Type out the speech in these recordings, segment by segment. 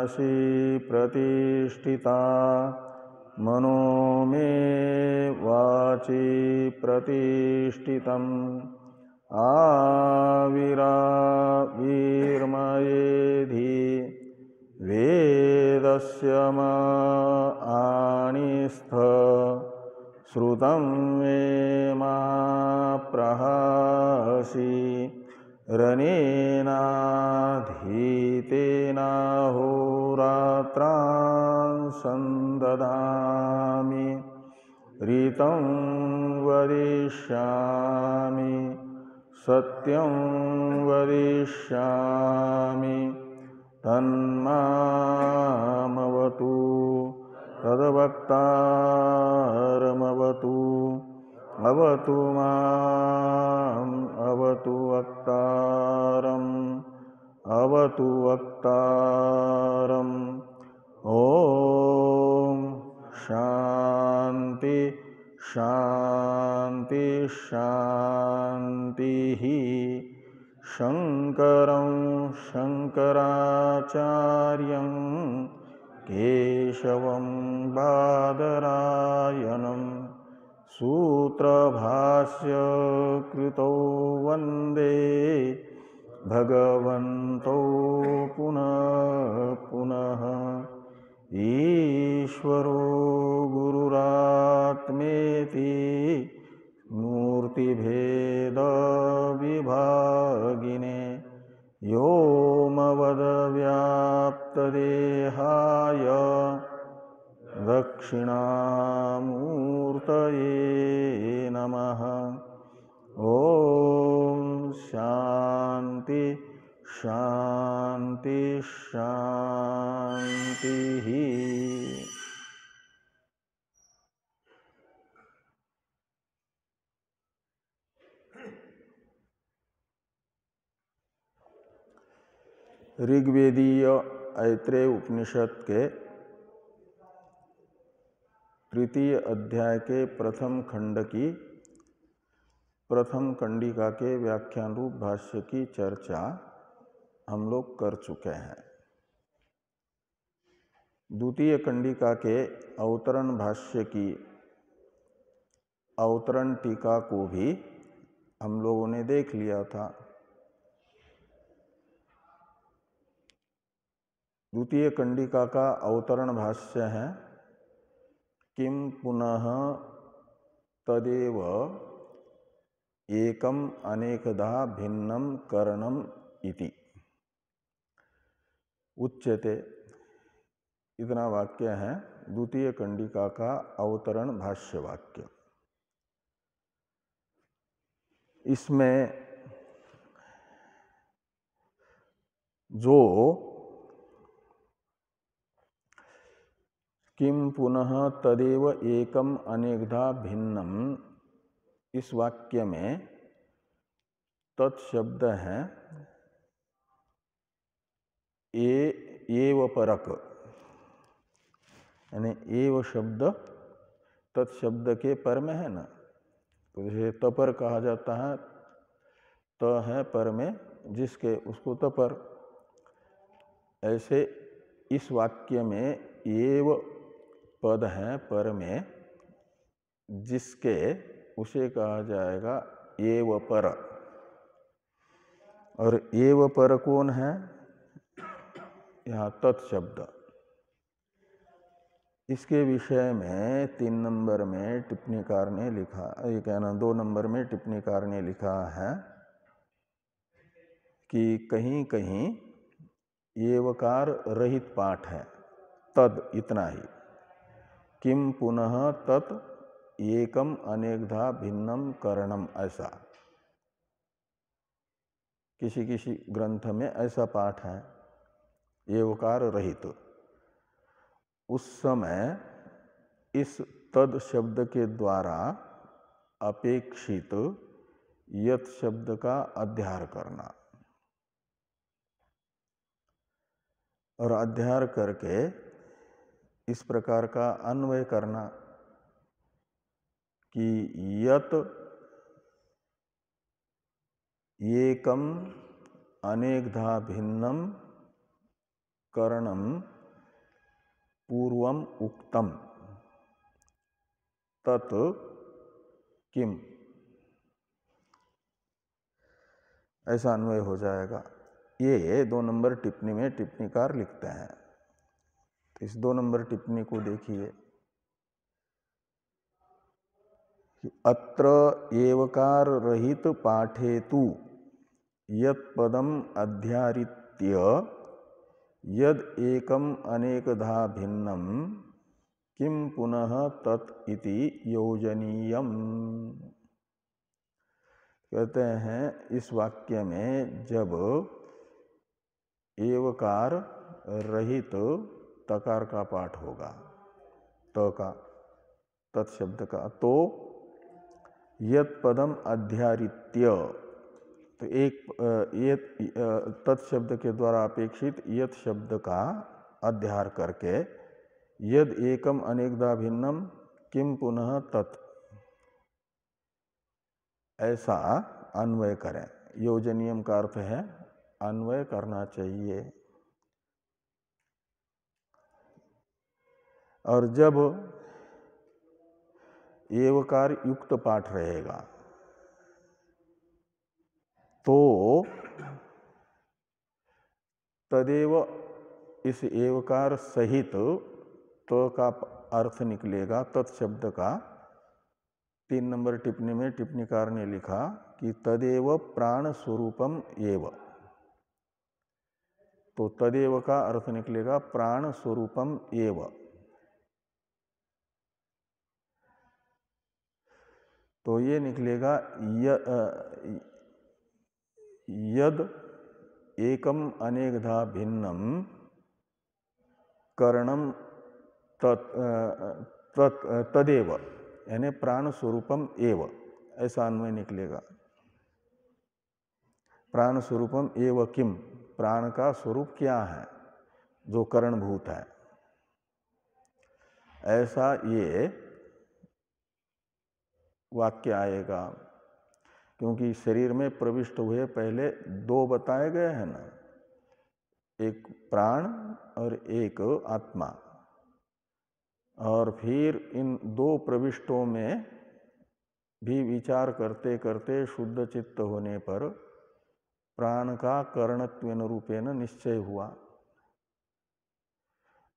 वासि प्रतिष्ठिता मनो मे वाचि प्रतिष्ठितम् आविराविर्मयेधि वेदस्य माणिस्थ श्रुतं मे मा प्रहसि रनेनाधीतेनाहोरात्रान् सन्ददामि ऋतं वदिष्यामि सत्यं वदिष्यामि तन्मामवतु तद्वक्तारमवतु अवतु माम् अवतु वक्तारम् अवतु वक्तारम्। ॐ शान्ति शान्ति शान्तिः। शङ्करं शङ्कराचार्यं केशवं बादरायणं सूत्रभाष्य कृतौ वन्दे भगवन्तौ पुनः पुनः। ईश्वरो गुरुरात्मेति मूर्तिभेद विभागिने व्योमवद्व्याप्तदेहाय दक्षिणामूर्तये नमः। ॐ शान्ति शान्ति शान्तिः। ऋग्वेदीय ऐत्रेय उपनिषद के तृतीय अध्याय के प्रथम खंड की प्रथम कंडिका के व्याख्यान रूप भाष्य की चर्चा हम लोग कर चुके हैं। द्वितीय कंडिका के अवतरण भाष्य की अवतरण टीका को भी हम लोगों ने देख लिया था। द्वितीय कंडिका का अवतरण भाष्य है किम पुनः तदेव एकम अनेकधा भिन्नम करणम इति उच्यते। इतना वाक्य है द्वितीय कंडिका का अवतरण भाष्य वाक्य। इसमें जो किम पुनः तदेव एकम अनेकधा भिन्नम, इस वाक्य में तत्शब्द है एव परक, यानी एव शब्द तत्शब्द के पर में है ना। तो जैसे तपर कहा जाता है, त है पर में जिसके, उसको तपर। ऐसे इस वाक्य में एव पद है पर में जिसके, उसे कहा जाएगा एव पर। और एव पर कौन है? यहाँ तत्शब्द। इसके विषय में 3 नंबर में टिप्पणीकार ने लिखा, ये कहना 2 नंबर में टिप्पणीकार ने लिखा है कि कहीं कहीं एवकार रहित पाठ है, तद इतना ही। किम पुनः तत् एकम अनेकधा भिन्नम करणम, ऐसा किसी किसी ग्रंथ में ऐसा पाठ है एवकार रहित। उस समय इस तद शब्द के द्वारा अपेक्षित यत शब्द का अध्यार करना और अध्यार करके इस प्रकार का अन्वय करना कि यत एकम अनेकधा भिन्नम करणम पूर्वम उक्तम तत् किम, ऐसा अन्वय हो जाएगा। ये 2 नंबर टिप्पणी में टिप्पणीकार लिखते हैं। तो इस 2 नंबर टिप्पणी को देखिए। अत्र एवकार रहित पाठे तु यत् पदम अध्यारित्य यद एकम अनेकधा भिन्नम किम पुनः तत् इति योजनीयम। कहते हैं इस वाक्य में जब एवकार रहित तकार का पाठ होगा, त का, तत्शब्द का, तो यत् पदम अध्यारित्य, तो एक तत्शब्द के द्वारा अपेक्षित यत् शब्द का अध्यार करके यद एकम अनेकदा भिन्नम किम पुनः तत्, ऐसा अन्वय करें। योजनीयम का अर्थ है अन्वय करना चाहिए। और जब एवकार युक्त पाठ रहेगा तो तदेव इस एवकार सहित तो का अर्थ निकलेगा तत्शब्द का। 3 नंबर टिप्पणी में टिप्पणीकार ने लिखा कि तदेव प्राण स्वरूपम एव, तो तदेव का अर्थ निकलेगा प्राण स्वरूपम एव। तो ये निकलेगा यद एकम अनेकधा भिन्नम करणम तदेव, यानी प्राण स्वरूपम एव, ऐसा अन्वय निकलेगा। प्राण स्वरूपम एव किम, प्राण का स्वरूप क्या है जो करणभूत है, ऐसा ये वाक्य आएगा। क्योंकि शरीर में प्रविष्ट हुए पहले 2 बताए गए हैं ना, एक प्राण और एक आत्मा, और फिर इन 2 प्रविष्टों में भी विचार करते करते शुद्ध चित्त होने पर प्राण का करणत्वेन रूपेण निश्चय हुआ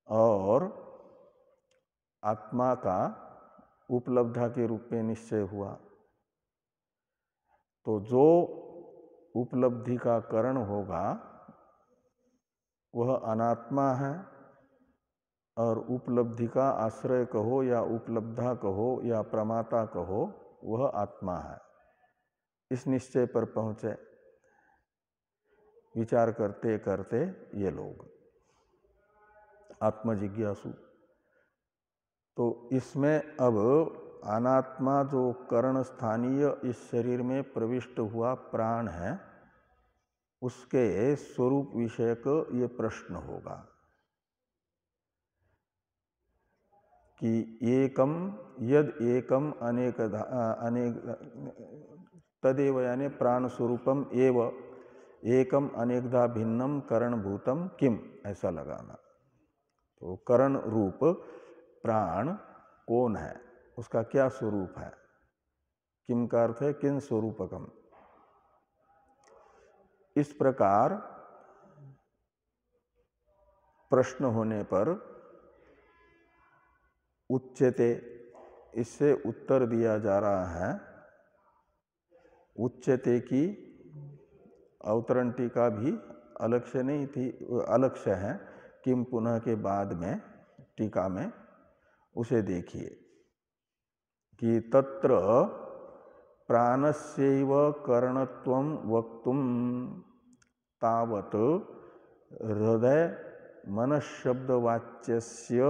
और आत्मा का उपलब्धा के रूप में निश्चय हुआ। तो जो उपलब्धि का करण होगा वह अनात्मा है, और उपलब्धि का आश्रय कहो या उपलब्धा कहो या प्रमाता कहो, वह आत्मा है। इस निश्चय पर पहुंचे विचार करते करते ये लोग आत्मजिज्ञासु। तो इसमें अब अनात्मा जो करण स्थानीय इस शरीर में प्रविष्ट हुआ प्राण है, उसके स्वरूप विषयक ये प्रश्न होगा कि एकम यद एकम अनेक तदेव, यानी प्राण स्वरूपम एव एकम अनेकधा भिन्नम करणभूतम किम, ऐसा लगाना। तो करण रूप प्राण कौन है, उसका क्या स्वरूप है, किम का अर्थ है किन स्वरूपकम। इस प्रकार प्रश्न होने पर उच्यते, इससे उत्तर दिया जा रहा है। उच्यते की अवतरण टीका भी अलक्ष्य नहीं थी, अलक्ष्य है, किम पुनः के बाद में टीका में उसे देखिए कि तत्र प्राणस्यैव करणत्वं वक्तुम तावत हृदय मनःशब्दवाच्यस्य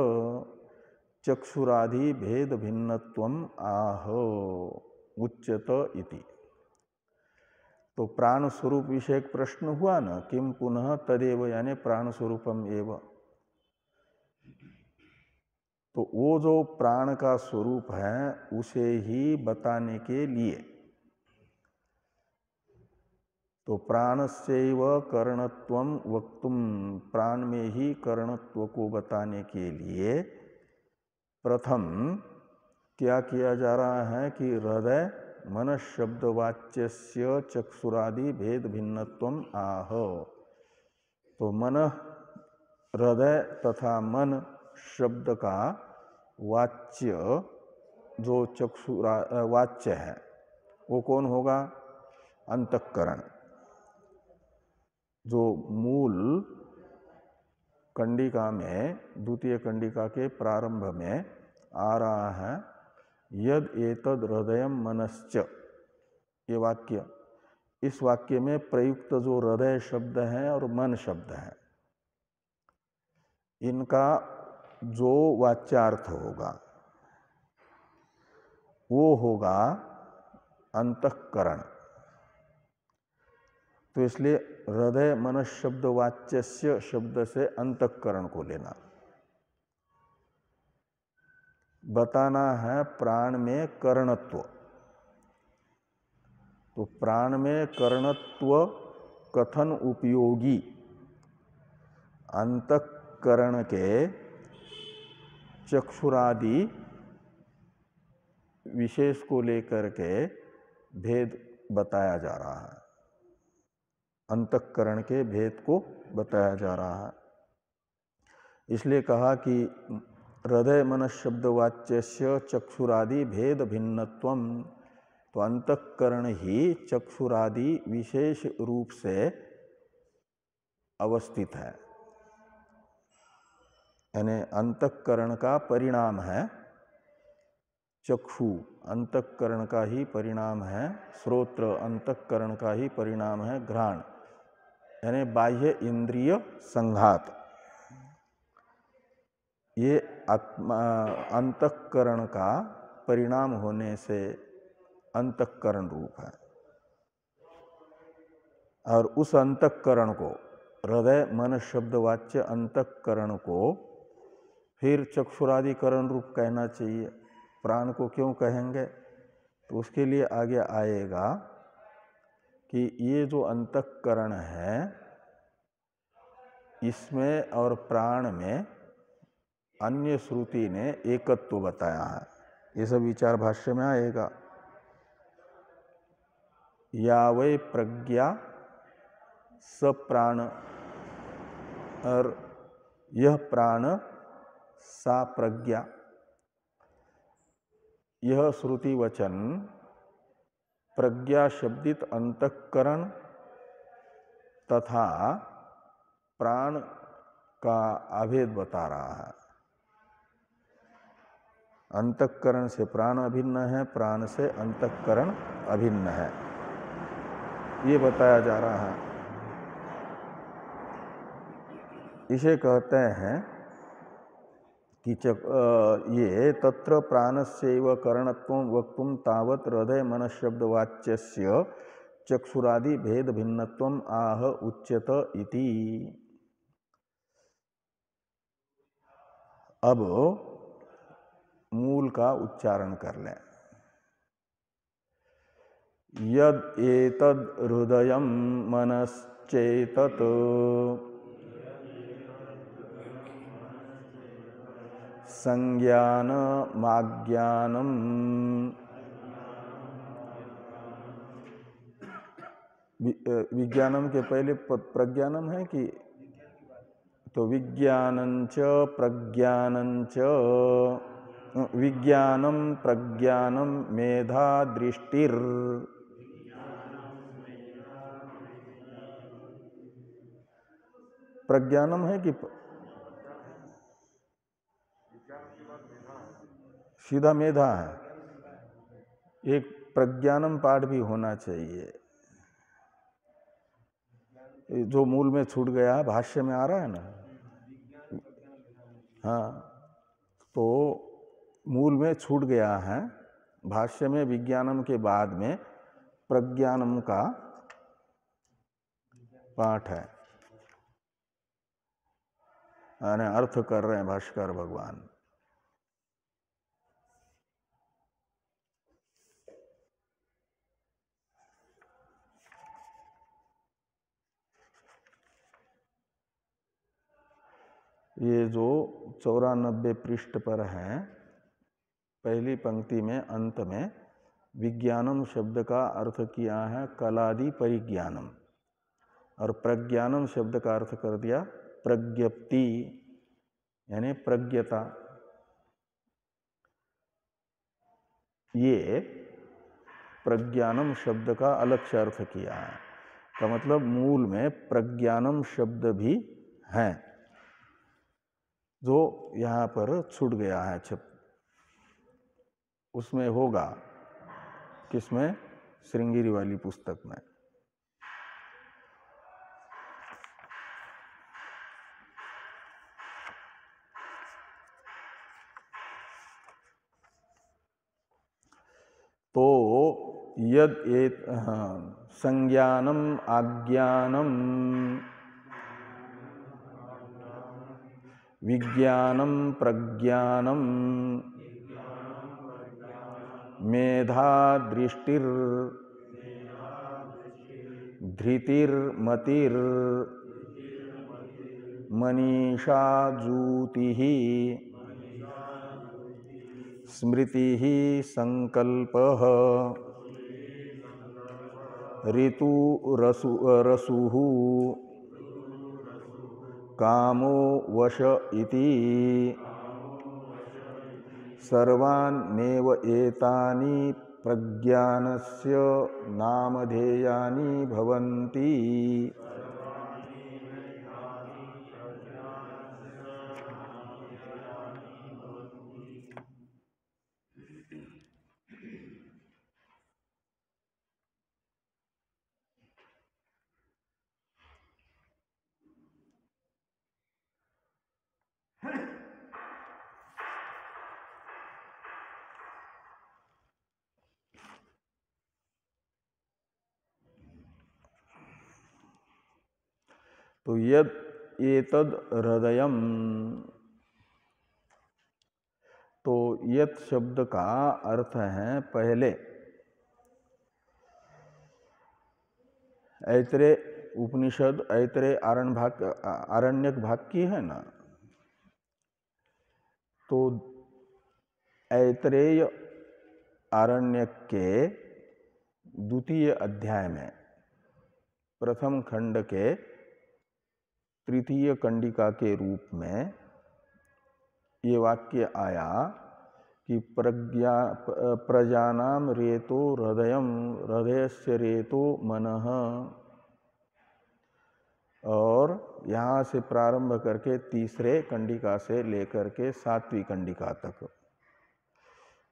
चक्षुरादि भेद भिन्नत्वम आह उच्यत इति। तो प्राण स्वरूप विषयक प्रश्न हुआ ना, किम पुनः तदेव, यानी प्राण स्वरूपम एव। तो वो जो प्राण का स्वरूप है उसे ही बताने के लिए तो प्राणस्यैव करणत्वम वक्तुम, प्राण में ही करणत्व को बताने के लिए प्रथम क्या किया जा रहा है कि हृदय मन शब्दवाच्यस्य चक्षुरादि भेद भिन्नत्वम आह। तो मन, हृदय तथा मन शब्द का वाच्य जो चक्षुरा वाच्य है वो कौन होगा? अंतःकरण। जो मूल कंडिका में, द्वितीय कंडिका के प्रारंभ में आ रहा है, यद एतद हृदयम मनश्च, ये वाक्य, इस वाक्य में प्रयुक्त जो हृदय शब्द है और मन शब्द है, इनका जो वाच्यार्थ होगा वो होगा अंतःकरण। तो इसलिए हृदय मन शब्द वाच्यस्य शब्द से अंतःकरण को लेना। बताना है प्राण में करणत्व। तो प्राण में करणत्व कथन उपयोगी अंतःकरण के चक्षुरादि विशेष को लेकर के भेद बताया जा रहा है, अंतःकरण के भेद को बताया जा रहा है। इसलिए कहा कि हृदय मन शब्दवाच्यस्य चक्षुरादि भेद भिन्नत्वम, तो अंतःकरण ही चक्षुरादि विशेष रूप से अवस्थित है, यानी अंतःकरण का परिणाम है चक्षु, अंतःकरण का ही परिणाम है श्रोत्र, अंतःकरण का ही परिणाम है घ्राण, यानी बाह्य इंद्रिय संघात। ये अंतःकरण का परिणाम होने से अंतःकरण रूप है। और उस अंतःकरण को, हृदय मन शब्दवाच्य अंतःकरण को फिर चक्षुरादिकरण रूप कहना चाहिए। प्राण को क्यों कहेंगे? तो उसके लिए आगे आएगा कि ये जो अंतःकरण है इसमें और प्राण में अन्य श्रुति ने एकत्व बताया है। ये सब विचार भाष्य में आएगा। या वै प्रज्ञा स प्राण, और यह प्राण सा प्रज्ञा, यह श्रुति वचन प्रज्ञा शब्दित अंतःकरण तथा प्राण का अभेद बता रहा है। अंतःकरण से प्राण अभिन्न है, प्राण से अंतःकरण अभिन्न है, ये बताया जा रहा है। इसे कहते हैं कि ये तत्र प्राणस्यैव करणत्वं वक्तुम तावत् हृदय मन शब्दवाच्यस्य चक्षुरादि भेद भिन्नत्वम आह उच्यत इति। अब मूल का उच्चारण कर लें। यद एतद हृदयम मनश्चेतत संज्ञानमाज्ञानम, विज्ञानम के पहले प्रज्ञानम है कि, तो विज्ञानंच प्रज्ञानंच, विज्ञानम प्रज्ञानम मेधा दृष्टिर, प्रज्ञानम है कि सीधा मेधा है? एक प्रज्ञानम पाठ भी होना चाहिए। जो मूल में छूट गया, भाष्य में आ रहा है ना। हाँ, तो मूल में छूट गया है, भाष्य में विज्ञानम के बाद में प्रज्ञानम का पाठ है, यानी अर्थ कर रहे हैं भाष्यकार भगवान। ये जो 94 पृष्ठ पर है, पहली पंक्ति में अंत में विज्ञानम शब्द का अर्थ किया है कलादि परिज्ञानम, और प्रज्ञानम शब्द का अर्थ कर दिया प्रज्ञप्ति यानी प्रज्ञता। ये प्रज्ञानम शब्द का अलग से अर्थ किया है, का मतलब मूल में प्रज्ञानम शब्द भी है, जो यहाँ पर छूट गया है छप, उसमें होगा किसमें? श्रृंगेरी वाली पुस्तक में। तो यद संज्ञानम आज्ञानम विज्ञानम प्रज्ञानम मेधा दृष्टिर धृतिर्मतिर् मनीषा जूतिः स्मृतिः संकल्पः ऋतु रसुः कामो वश इति सर्वान्नेव एतानि प्रज्ञानस्य नामधेयानि भवन्ति। तो यद एतद हृदयम, तो यत शब्द का अर्थ है पहले ऐतरेय उपनिषद, ऐतरेय आरण्यक भाग की है ना, तो ऐतरेय आरण्यक के द्वितीय अध्याय में प्रथम खंड के तृतीय कंडिका के रूप में ये वाक्य आया कि प्रजानाम रेतो हृदयम हृदयस्य रेतो मनः, और यहाँ से प्रारंभ करके तीसरे कंडिका से लेकर के सातवीं कंडिका तक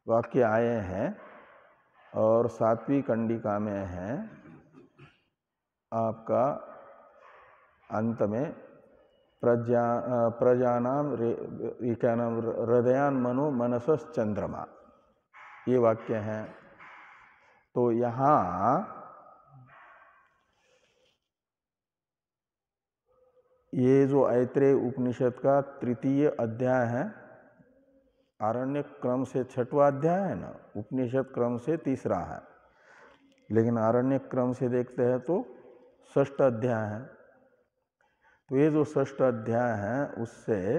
वाक्य आए हैं। और सातवीं कंडिका में है आपका अंत में प्रजानाम क्या नाम, हृदयान मनो मनसस चंद्रमा, ये वाक्य हैं। तो यहाँ ये जो ऐतरेय उपनिषद का तृतीय अध्याय है, आरण्य क्रम से छठवां अध्याय है ना, उपनिषद क्रम से तीसरा है, लेकिन आरण्य क्रम से देखते हैं तो षष्ठ अध्याय है। तो ये जो षष्ठ अध्याय है उससे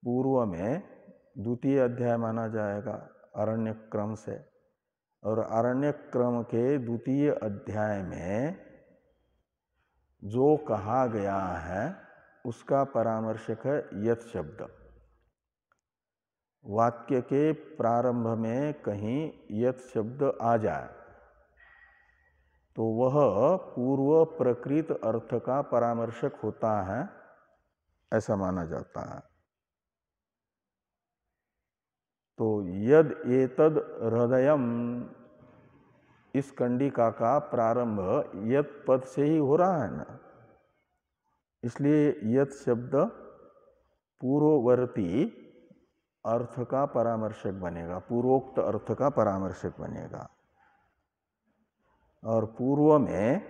पूर्व में द्वितीय अध्याय माना जाएगा आरण्य क्रम से, और आरण्य क्रम के द्वितीय अध्याय में जो कहा गया है उसका परामर्शक है यत शब्द। वाक्य के प्रारंभ में कहीं यत शब्द आ जाए तो वह पूर्व प्रकृत अर्थ का परामर्शक होता है, ऐसा माना जाता है। तो यद एतद हृदयम, इस कंडिका का प्रारंभ यत पद से ही हो रहा है ना, इसलिए यत शब्द पूर्ववर्ती अर्थ का परामर्शक बनेगा, पूर्वोक्त अर्थ का परामर्शक बनेगा। और पूर्व में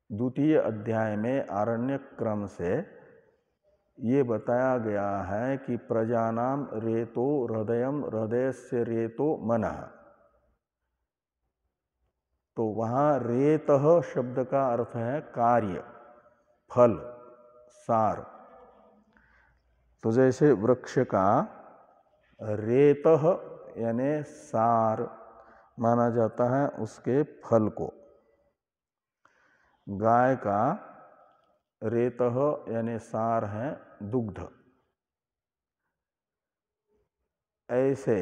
द्वितीय अध्याय में आरण्य क्रम से ये बताया गया है कि प्रजानाम रेतो हृदयम हृदयस्य रेतो मनः। तो वहाँ रेतः शब्द का अर्थ है कार्य, फल, सार, तो जैसे वृक्ष का रेतः यानी सार माना जाता है उसके फल को, गाय का रेतः यानी सार है दुग्ध, ऐसे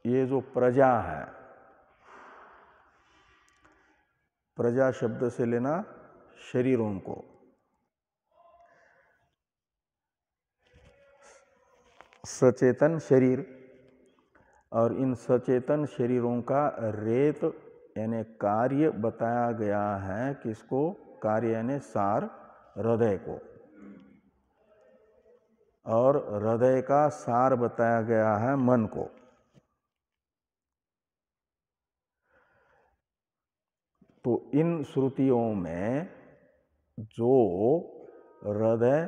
ये जो प्रजा है, प्रजा शब्द से लेना शरीरों को, सचेतन शरीर, और इन सचेतन शरीरों का रेत यानी कार्य बताया गया है किसको, कार्य यानी सार हृदय को, और हृदय का सार बताया गया है मन को। तो इन श्रुतियों में जो हृदय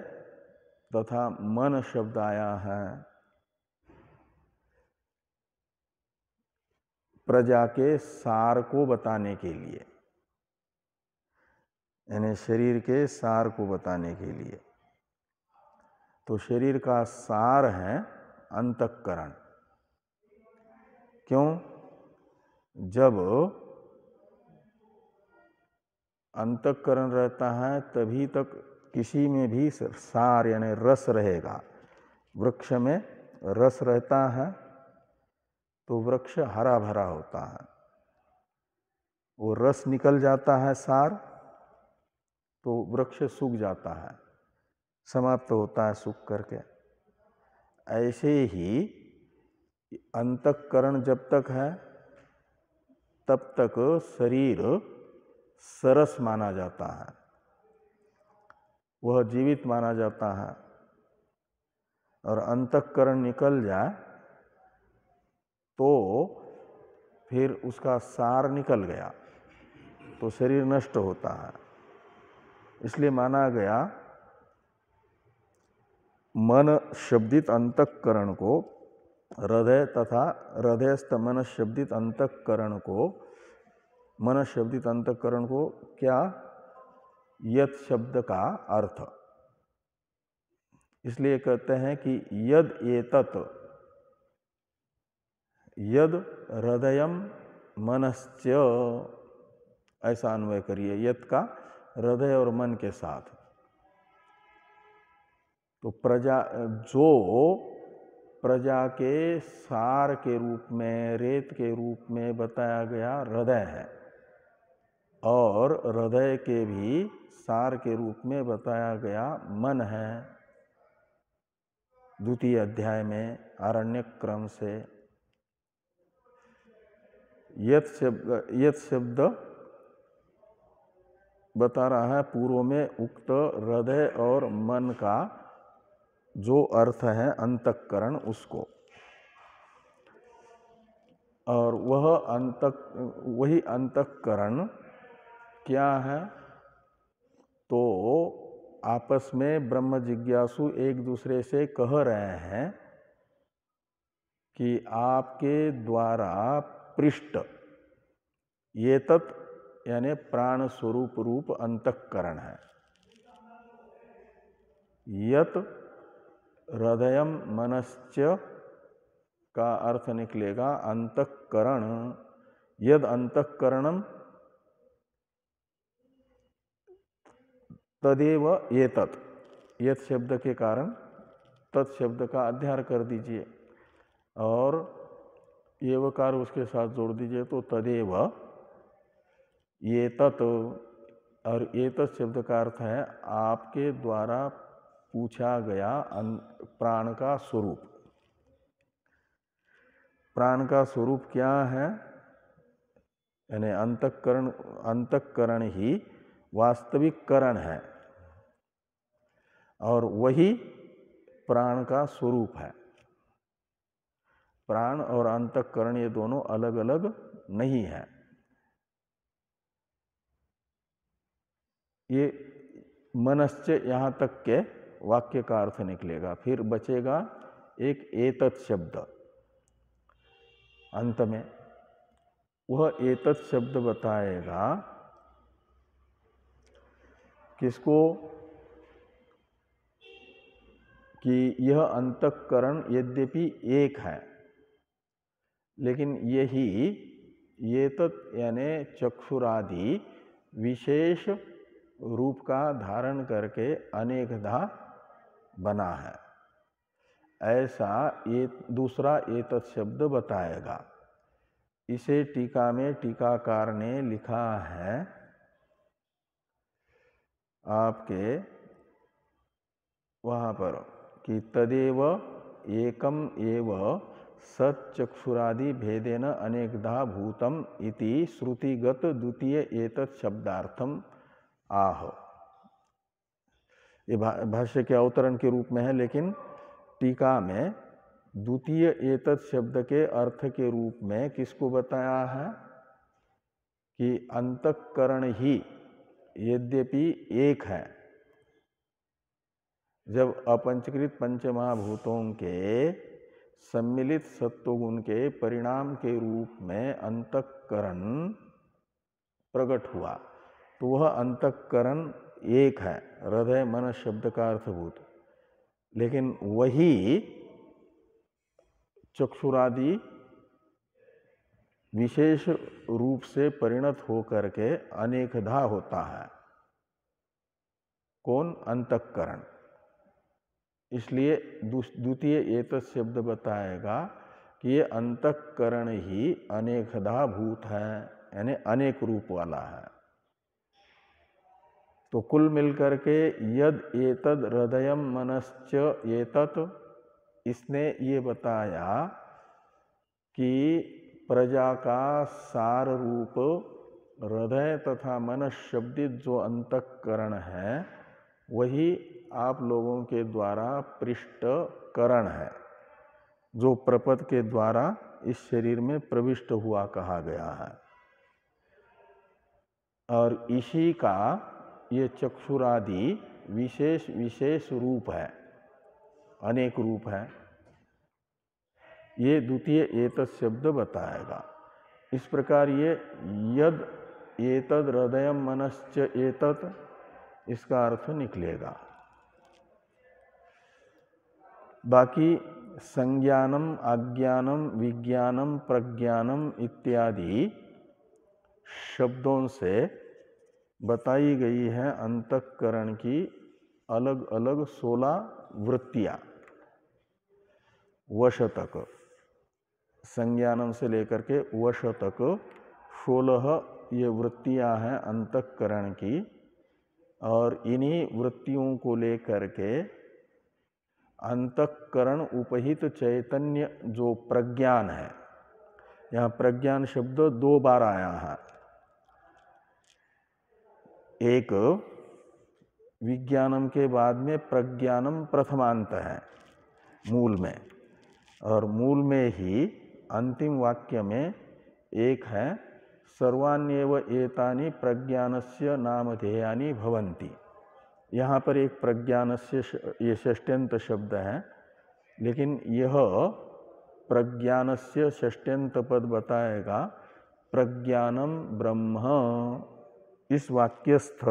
तथा मन शब्द आया है प्रजा के सार को बताने के लिए, यानी शरीर के सार को बताने के लिए। तो शरीर का सार है अंतःकरण। क्यों? जब अंतःकरण रहता है तभी तक किसी में भी सार यानी रस रहेगा। वृक्ष में रस रहता है तो वृक्ष हरा भरा होता है, वो रस निकल जाता है सार तो वृक्ष सूख जाता है, समाप्त होता है सूख करके। ऐसे ही अंतःकरण जब तक है तब तक शरीर सरस माना जाता है, वह जीवित माना जाता है, और अंतःकरण निकल जाए तो फिर उसका सार निकल गया तो शरीर नष्ट होता है। इसलिए माना गया मन शब्दित अंतःकरण को, हृदय तथा हृदयस्थ मन शब्दित अंतःकरण को, मन शब्दित अंतःकरण को क्या, यत शब्द का अर्थ। इसलिए कहते हैं कि यद एतत्, यद हृदयम मनश्च, ऐसा अन्वय करिए, यत का हृदय और मन के साथ। तो प्रजा, जो प्रजा के सार के रूप में, रेत के रूप में बताया गया हृदय है, और हृदय के भी सार के रूप में बताया गया मन है, द्वितीय अध्याय में आरण्यक क्रम से। यत शब्द बता रहा है पूर्व में उक्त हृदय और मन का जो अर्थ है अंतःकरण, उसको। और वही अंतःकरण क्या है, तो आपस में ब्रह्म जिज्ञासु एक दूसरे से कह रहे हैं कि आपके द्वारा पृष्ठ ये तत् यानी प्राण स्वरूप रूप अंतःकरण है। यत हृदयम मनश्च का अर्थ निकलेगा अंतःकरण। यद अंतःकरणम तदेव एतत्, यत शब्द के कारण तत् शब्द का अध्यार कर दीजिए और एवकार उसके साथ जोड़ दीजिए तो तदेव एतत्, और एतत् शब्द का अर्थ है आपके द्वारा पूछा गया प्राण का स्वरूप। प्राण का स्वरूप क्या है, यानी अंतःकरण, अंतःकरण ही वास्तविक करण है और वही प्राण का स्वरूप है। प्राण और अंतःकरण ये दोनों अलग अलग नहीं है। ये मनश्च यहाँ तक के वाक्य का अर्थ निकलेगा। फिर बचेगा एक एतत् शब्द अंत में, वह एतत् शब्द बताएगा किसको, कि यह अंतःकरण यद्यपि एक है, लेकिन यही ये यानी चक्षुरादि विशेष रूप का धारण करके अनेकधा बना है, ऐसा ये दूसरा एतत् शब्द बताएगा। इसे टीका में टीकाकार ने लिखा है आपके वहाँ पर कि तदेव एकम एव सच्चक्षुरादि भेदेन अनेकधा भूतम इति श्रुतिगत द्वितीय एतत् शब्दार्थम आह। ये भाष्य के अवतरण के रूप में है, लेकिन टीका में द्वितीय एतत् शब्द के अर्थ के रूप में किसको बताया है कि अंतःकरण ही यद्यपि एक है, जब अपंचकृत पंचमहाभूतों के सम्मिलित सत्वगुण के परिणाम के रूप में अंतःकरण प्रकट हुआ तो वह अंतःकरण एक है, हृदय मन शब्द का अर्थभूत, लेकिन वही चक्षुरादि विशेष रूप से परिणत होकर के अनेकधा होता है। कौन? अंतःकरण। इसलिए द्वितीय एतत् शब्द बताएगा कि ये अंतःकरण ही अनेकधा भूत है, यानी अनेक रूप वाला है। तो कुल मिलकर के यद एतद हृदयम मनश्च एतत्, इसने ये बताया कि प्रजा का सार रूप हृदय तथा मन शब्दित जो अंतःकरण है वही आप लोगों के द्वारा पृष्ठ करण है, जो प्रपद के द्वारा इस शरीर में प्रविष्ट हुआ कहा गया है। और इसी का ये चक्षुरादि विशेष विशेष रूप है, अनेक रूप है। ये द्वितीय एतत् शब्द बताएगा। इस प्रकार ये यद एतद हृदयम मनश्च एतत्, इसका अर्थ निकलेगा। बाकी संज्ञानम आज्ञानम विज्ञानम प्रज्ञानम इत्यादि शब्दों से बताई गई है अंतःकरण की अलग अलग 16 वृत्तियां, वश तक, संज्ञानम से लेकर के वश तक 16 ये वृत्तियां हैं अंतःकरण की। और इन्हीं वृत्तियों को लेकर के अंतःकरण उपहित चैतन्य जो प्रज्ञान है, यहाँ प्रज्ञान शब्द 2 बार आया है। एक विज्ञानम के बाद में प्रज्ञानम प्रथमांत है मूल में, और मूल में ही अंतिम वाक्य में एक है सर्वाण्येव एतानि प्रज्ञानस्य नामधेयानि भवन्ति। यहाँ पर एक प्रज्ञानस्य ये षष्ट्यंत शब्द है, लेकिन यह प्रज्ञानस्य षष्ट्यंत पद बताएगा प्रज्ञानम ब्रह्म, इस वाक्यस्थ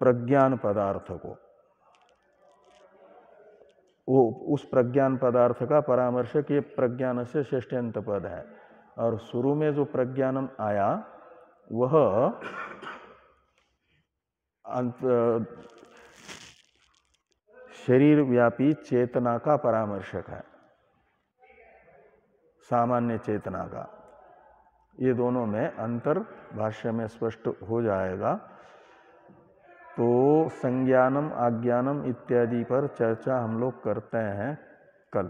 प्रज्ञान पदार्थ को, वो उस प्रज्ञान पदार्थ का परामर्शक ये प्रज्ञान से षष्ट्यंत पद है। और शुरू में जो प्रज्ञानम आया वह शरीर व्यापी चेतना का परामर्शक है, सामान्य चेतना का। ये दोनों में अंतर भाष्य में स्पष्ट हो जाएगा। तो संज्ञानम आज्ञानम इत्यादि पर चर्चा हम लोग करते हैं कल।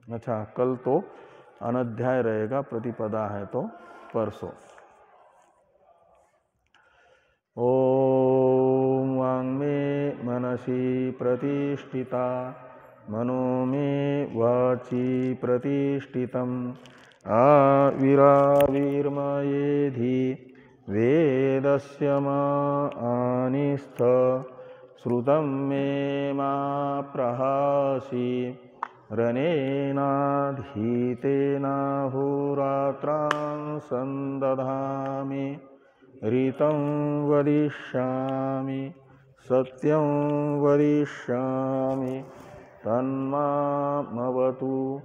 अच्छा, कल तो अनध्याय रहेगा, प्रतिपदा है तो परसों। ओम वांग में मनसी प्रतिष्ठिता मनो में वाची प्रतिष्ठितम् आविराविर्मयेधि वेदस्य मानिस्थ श्रुतं मे मा प्रहासि रनेनाधीतेनाहोरात्रां संदधामि ऋतं वदिष्यामि सत्यं वदिष्यामि तन्मामवतु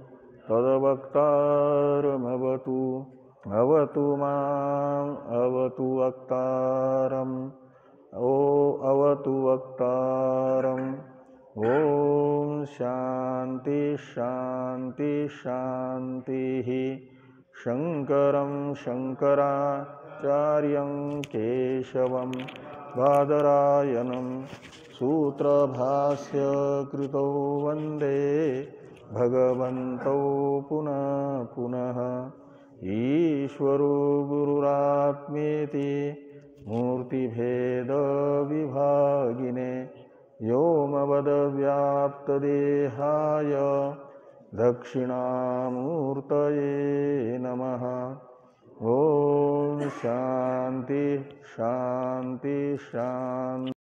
तद्वक्तारमवतु अवतु माम् अवतु वक्तारम् अवतु वक्तारम्। ओम शांति शांति शांति। शंकरं शंकराचार्यं केशवं बादरायणं सूत्रभाष्य कृतौ वंदे भगवन्तौ पुनः पुनः। ईश्वरो गुरुरात्मेति मूर्तिभेद विभागिने व्योमवद्व्याप्तदेहाय दक्षिणामूर्तये नमः। ओम शांति शांति शांति।